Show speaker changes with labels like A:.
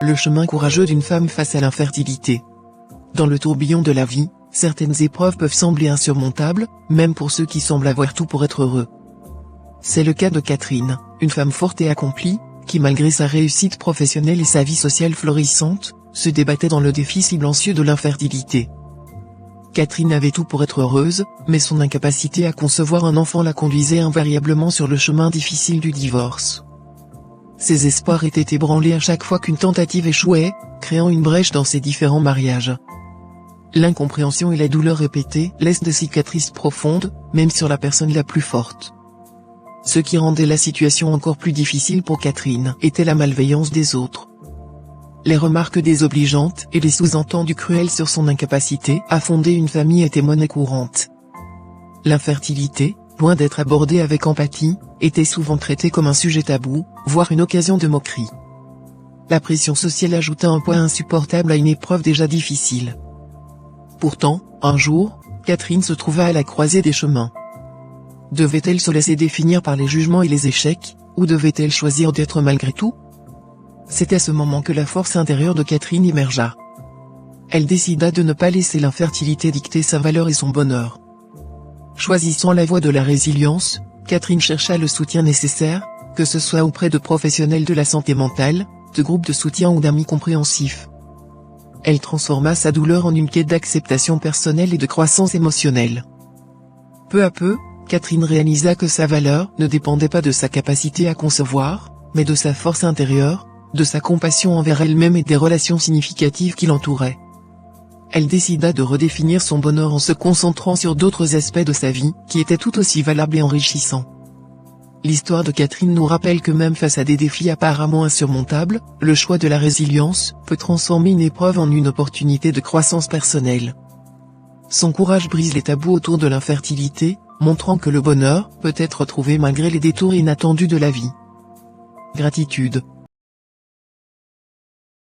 A: le chemin courageux d'une femme face à l'infertilité. Dans le tourbillon de la vie, certaines épreuves peuvent sembler insurmontables, même pour ceux qui semblent avoir tout pour être heureux. C'est le cas de Catherine, une femme forte et accomplie, qui malgré sa réussite professionnelle et sa vie sociale florissante, se débattait dans le défi silencieux de l'infertilité. Catherine avait tout pour être heureuse, mais son incapacité à concevoir un enfant la conduisait invariablement sur le chemin difficile du divorce. Ses espoirs étaient ébranlés à chaque fois qu'une tentative échouait, créant une brèche dans ses différents mariages. L'incompréhension et la douleur répétée laissent des cicatrices profondes, même sur la personne la plus forte. Ce qui rendait la situation encore plus difficile pour Catherine était la malveillance des autres. Les remarques désobligeantes et les sous-entendus cruels sur son incapacité à fonder une famille étaient monnaie courante. L'infertilité, loin d'être abordée avec empathie, était souvent traitée comme un sujet tabou, voire une occasion de moquerie. La pression sociale ajouta un poids insupportable à une épreuve déjà difficile. Pourtant, un jour, Catherine se trouva à la croisée des chemins. Devait-elle se laisser définir par les jugements et les échecs, ou devait-elle choisir d'être malgré tout ? C'est à ce moment que la force intérieure de Catherine émergea. Elle décida de ne pas laisser l'infertilité dicter sa valeur et son bonheur. Choisissant la voie de la résilience, Catherine chercha le soutien nécessaire, que ce soit auprès de professionnels de la santé mentale, de groupes de soutien ou d'amis compréhensifs. Elle transforma sa douleur en une quête d'acceptation personnelle et de croissance émotionnelle. Peu à peu, Catherine réalisa que sa valeur ne dépendait pas de sa capacité à concevoir, mais de sa force intérieure, de sa compassion envers elle-même et des relations significatives qui l'entouraient. Elle décida de redéfinir son bonheur en se concentrant sur d'autres aspects de sa vie, qui étaient tout aussi valables et enrichissants. L'histoire de Catherine nous rappelle que même face à des défis apparemment insurmontables, le choix de la résilience peut transformer une épreuve en une opportunité de croissance personnelle. Son courage brise les tabous autour de l'infertilité, montrant que le bonheur peut être trouvé malgré les détours inattendus de la vie. Gratitude.